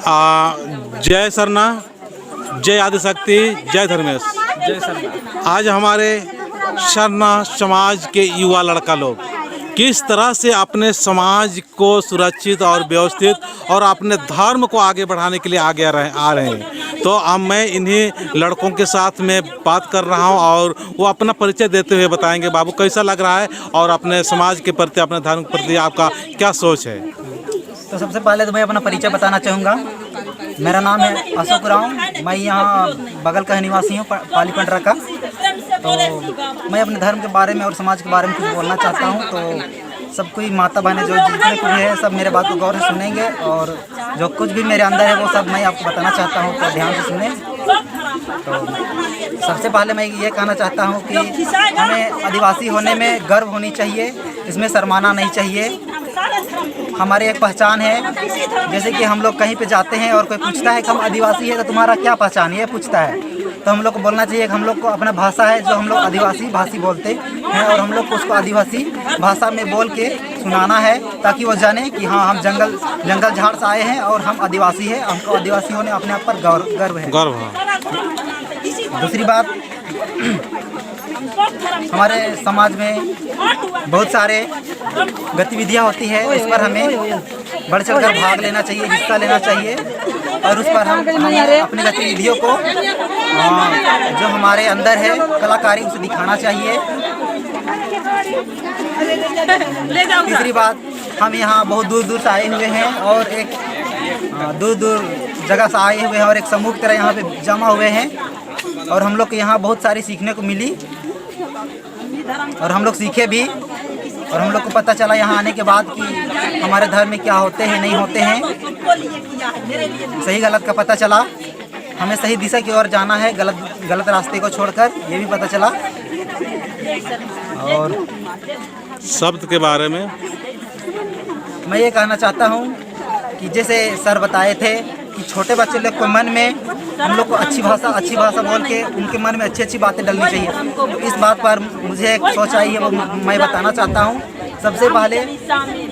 जय सरना, जय आदिशक्ति, जय धर्मेश। जय सरना। आज हमारे सरना समाज के युवा लड़का लोग किस तरह से अपने समाज को सुरक्षित और व्यवस्थित और अपने धर्म को आगे बढ़ाने के लिए आगे आ रहे हैं। तो अब मैं इन्हीं लड़कों के साथ में बात कर रहा हूं और वो अपना परिचय देते हुए बताएंगे। बाबू, कैसा लग रहा है और अपने समाज के प्रति, अपने धर्म के प्रति आपका क्या सोच है? तो सबसे पहले तो मैं अपना परिचय बताना चाहूँगा। मेरा नाम है अशोक राव। मैं यहाँ बगल का निवासी हूँ, पालीपंडरा का। तो मैं अपने धर्म के बारे में और समाज के बारे में कुछ बोलना चाहता हूँ। तो सब कोई माता बहनें जो जितने कुछ है सब मेरे बात को गौर से सुनेंगे और जो कुछ भी मेरे अंदर है वो सब मैं आपको बताना चाहता हूँ, तो ध्यान से सुने। तो सबसे पहले मैं ये कहना चाहता हूँ कि हमें आदिवासी होने में गर्व होनी चाहिए, इसमें शर्माना नहीं चाहिए। हमारी एक पहचान है। जैसे कि हम लोग कहीं पे जाते हैं और कोई पूछता है कि हम आदिवासी है तो तुम्हारा क्या पहचान है, ये पूछता है, तो हम लोग को बोलना चाहिए कि हम लोग को अपना भाषा है जो हम लोग आदिवासी भाषी बोलते हैं और हम लोग को उसको आदिवासी भाषा में बोल के सुनाना है ताकि वो जाने कि हाँ हम जंगल झाड़ से आए हैं और हम आदिवासी हैं। हमको आदिवासी होने अपने आप पर गर्व है। दूसरी बात, हमारे समाज में बहुत सारे गतिविधियां होती है, इस पर हमें बढ़ चढ़कर भाग लेना चाहिए, हिस्सा लेना चाहिए और उस पर हम अपनी गतिविधियों को जो हमारे अंदर है कलाकारी उसे दिखाना चाहिए। तीसरी बात, हम यहाँ बहुत दूर दूर से आए हुए हैं और एक दूर दूर जगह से आए हुए हैं और एक समूह की तरह यहाँ पे जमा हुए हैं और हम लोग को यहाँ बहुत सारी सीखने को मिली और हम लोग सीखे भी और हम लोग को पता चला यहाँ आने के बाद कि हमारे धर्म में क्या होते हैं नहीं होते हैं। सही गलत का पता चला, हमें सही दिशा की ओर जाना है, गलत रास्ते को छोड़कर, ये भी पता चला। और शब्द के बारे में मैं ये कहना चाहता हूँ कि जैसे सर बताए थे कि छोटे बच्चे लोग को मन में हम लोग को अच्छी भाषा बोल के उनके मन में अच्छी बातें डलनी चाहिए। तो इस बात पर मुझे एक सोच आई है, वो मैं बताना चाहता हूँ। सबसे पहले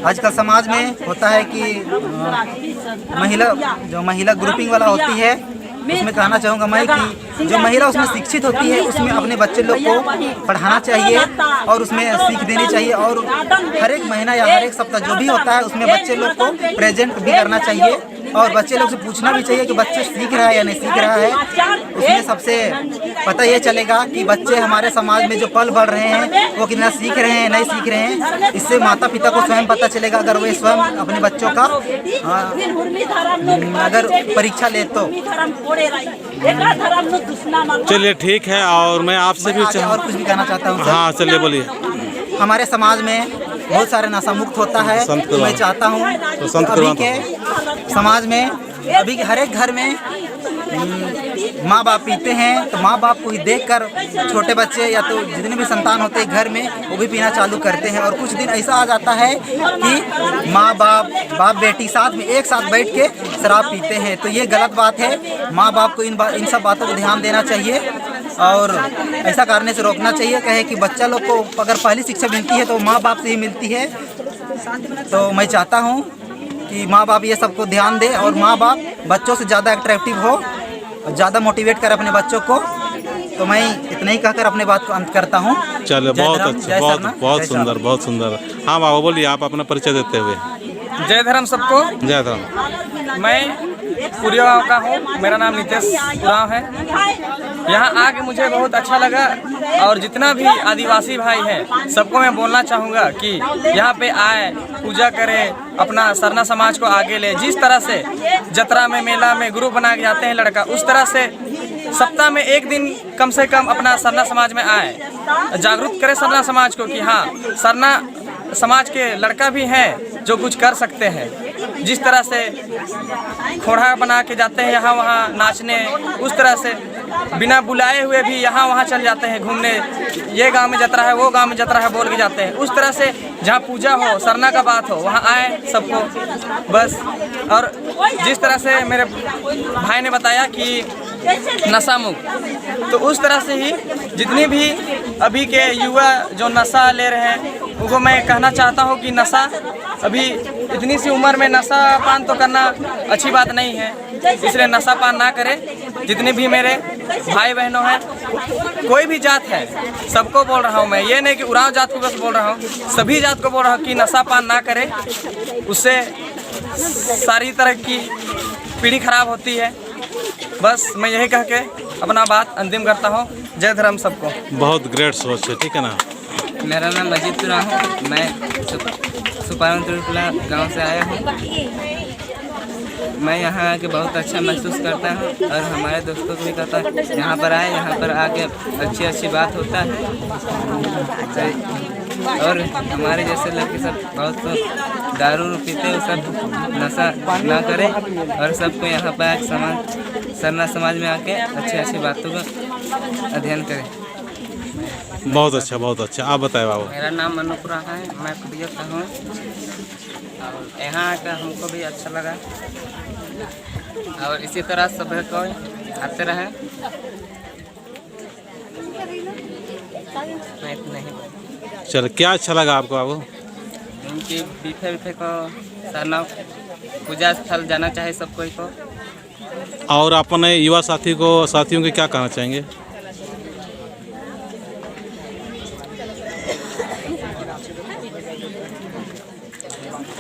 आजकल समाज में होता है कि महिला ग्रुपिंग वाला होती है, उसमें कहना चाहूँगा मैं कि जो महिला उसमें शिक्षित होती है उसमें अपने बच्चे लोग को पढ़ाना चाहिए और उसमें सीख देनी चाहिए और हर एक महीना या हर एक सप्ताह जो भी होता है उसमें बच्चे लोग को प्रेजेंट भी करना चाहिए और बच्चे लोग से पूछना भी चाहिए कि बच्चे सीख रहा है या नहीं सीख रहा है। उसमें सबसे पता ये चलेगा कि बच्चे हमारे समाज में जो पल बढ़ रहे हैं वो कितना सीख रहे हैं नहीं सीख रहे हैं। इससे माता पिता को स्वयं पता चलेगा अगर वे स्वयं अपने बच्चों का अगर परीक्षा ले तो। चलिए ठीक है, और मैं आपसे भी और कुछ भी कहना चाहता हूँ। हाँ चलिए बोलिए। हमारे समाज में बहुत सारे नशा मुक्त होता है, तो मैं चाहता हूँ अभी के समाज में अभी के हर एक घर में माँ बाप पीते हैं, तो माँ बाप को ही देखकर छोटे बच्चे या तो जितने भी संतान होते हैं घर में वो भी पीना चालू करते हैं और कुछ दिन ऐसा आ जाता है कि माँ बाप बेटी साथ में एक साथ बैठ के शराब पीते हैं। तो ये गलत बात है। माँ बाप को इन सब बातों को ध्यान देना चाहिए और ऐसा करने से रोकना चाहिए। कहे कि बच्चा लोग को अगर पहली शिक्षा मिलती है तो माँ बाप से ही मिलती है। तो मैं चाहता हूँ कि माँ बाप ये सबको ध्यान दे और माँ बाप बच्चों से ज़्यादा अट्रैक्टिव हो, ज़्यादा मोटिवेट कर अपने बच्चों को। तो मैं इतना ही कहकर अपने बात को अंत करता हूँ। चलो, बहुत अच्छा, बहुत सुंदर, बहुत सुंदर। हाँ बाबा बोलिए, आप अपना परिचय देते हुए। जय धर्म सबको। जय धर्म। मैं पुरिया गाँव का हूँ, मेरा नाम नितेश उरांव है। यहाँ आके मुझे बहुत अच्छा लगा और जितना भी आदिवासी भाई हैं सबको मैं बोलना चाहूँगा कि यहाँ पे आए, पूजा करें, अपना सरना समाज को आगे ले। जिस तरह से जतरा में मेला में ग्रुप बना के जाते हैं लड़का, उस तरह से सप्ताह में एक दिन कम से कम अपना सरना समाज में आए, जागरूक करें सरना समाज को कि हाँ सरना समाज के लड़का भी हैं जो कुछ कर सकते हैं। जिस तरह से खोड़ा बना के जाते हैं यहाँ वहाँ नाचने, उस तरह से बिना बुलाए हुए भी यहाँ वहाँ चल जाते हैं घूमने। ये गांव में जतरा है, वो गांव में जतरा है बोल के जाते हैं। उस तरह से जहाँ पूजा हो, सरना का बात हो, वहाँ आए सबको बस। और जिस तरह से मेरे भाई ने बताया कि नशा मुक्त, तो उस तरह से ही जितनी भी अभी के युवा जो नशा ले रहे हैं उनको मैं कहना चाहता हूँ कि नशा अभी इतनी सी उम्र में नशा पान तो करना अच्छी बात नहीं है, इसलिए नशा पान ना करें। जितने भी मेरे भाई बहनों हैं, कोई भी जात है, सबको बोल रहा हूँ मैं, ये नहीं कि उरांव जात को बस बोल रहा हूँ, सभी जात को बोल रहा हूँ कि नशा पान ना करें। उससे सारी तरह की पीढ़ी खराब होती है। बस मैं यही कह के अपना बात अंतिम करता हूँ। जय धर्म सबको। बहुत ग्रेट सोच है, ठीक है ना। मेरा नाम मजीद तुरा हूँ, मैं सुपारंतुला गांव से आया हूँ। मैं यहाँ आके बहुत अच्छा महसूस करता हूँ और हमारे दोस्तों को भी कहता हूँ यहाँ पर आए, यहाँ पर आके अच्छी बात होता है। और हमारे जैसे लड़के सब बहुत दारू पीते हैं, सब नशा ना करें और सबको यहाँ पर सरना समाज में आके अच्छी बातों का अध्ययन करें। बहुत अच्छा, बहुत अच्छा। आप बताएं बाबू। मेरा नाम मनुपुरा है, मैं कुटिया का हूँ और यहाँ आकर हमको भी अच्छा लगा और इसी तरह सब को आते रहे। चलो, क्या अच्छा लगा आपको बाबू? इनकी बीफे को सरना पूजा स्थल जाना चाहिए सब कोई को। और अपने युवा साथियों को क्या कहना चाहेंगे?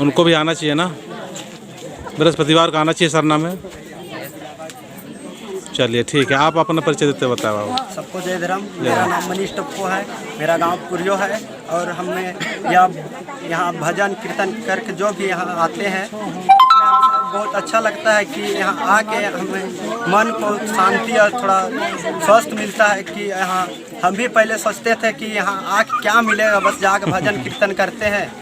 उनको भी आना चाहिए ना, बृहस्पतिवार को आना चाहिए सरना में। चलिए ठीक है, आप अपना परिचय देते बताओ बाबू। सबको जय धर्म। मेरा नाम मनीष टप्पो है, मेरा गांव पुरियो है और हमें यहाँ भजन कीर्तन करके जो भी यहाँ आते हैं बहुत अच्छा लगता है कि यहाँ आके हमें मन को शांति और थोड़ा स्वस्थ मिलता है। कि यहाँ हम भी पहले सोचते थे कि यहाँ आके क्या मिलेगा, बस जाके भजन कीर्तन करते हैं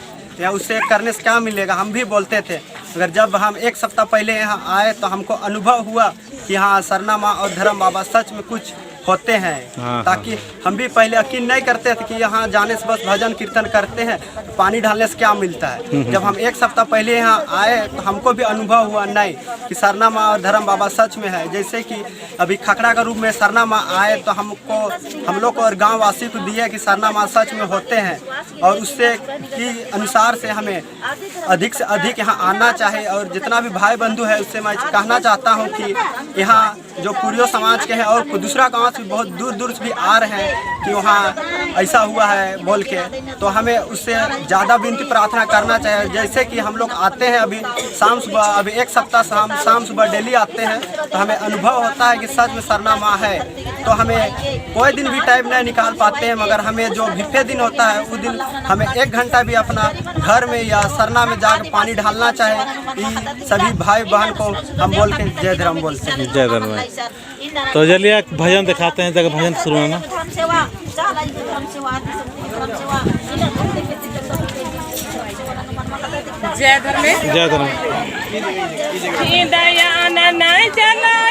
या उससे करने से क्या मिलेगा, हम भी बोलते थे। मगर जब हम एक सप्ताह पहले यहाँ आए तो हमको अनुभव हुआ कि हाँ सरना माँ और धर्म बाबा सच में कुछ होते हैं। ताकि हम भी पहले यकीन नहीं करते थे कि यहाँ जाने से बस भजन कीर्तन करते हैं, तो पानी डालने से क्या मिलता है। जब हम एक सप्ताह पहले यहाँ आए तो हमको भी अनुभव हुआ नहीं कि सरना माँ और धर्म बाबा सच में है। जैसे कि अभी खखड़ा का रूप में सरना माँ आए तो हम लोग को और गाँव वासी को दिए कि सरना माँ सच में होते हैं और उससे की अनुसार से हमें अधिक से अधिक यहाँ आना चाहिए। और जितना भी भाई बंधु है उससे मैं कहना चाहता हूँ कि यहाँ जो पुरियो समाज के हैं और दूसरा गाँव से बहुत दूर दूर से भी आ रहे हैं कि वहाँ ऐसा हुआ है बोल के, तो हमें उससे ज़्यादा विनती प्रार्थना करना चाहिए। जैसे कि हम लोग आते हैं अभी शाम सुबह, अभी एक सप्ताह से हम शाम सुबह डेली आते हैं तो हमें अनुभव होता है कि सच में सरना माँ है। तो हमें कोई दिन भी टाइम नहीं निकाल पाते हैं, मगर हमें जो भिफे दिन होता है उस दिन हमें 1 घंटा भी अपना घर में या सरना में जाकर पानी डालना चाहिए। सभी भाई बहन को हम बोल के जय धर्म बोलते हैं। जय धर्म। तो चलिए भजन दिखाते हैं, जगह भजन शुरू है ना। जय धर्म। जय धर्म। दया न चला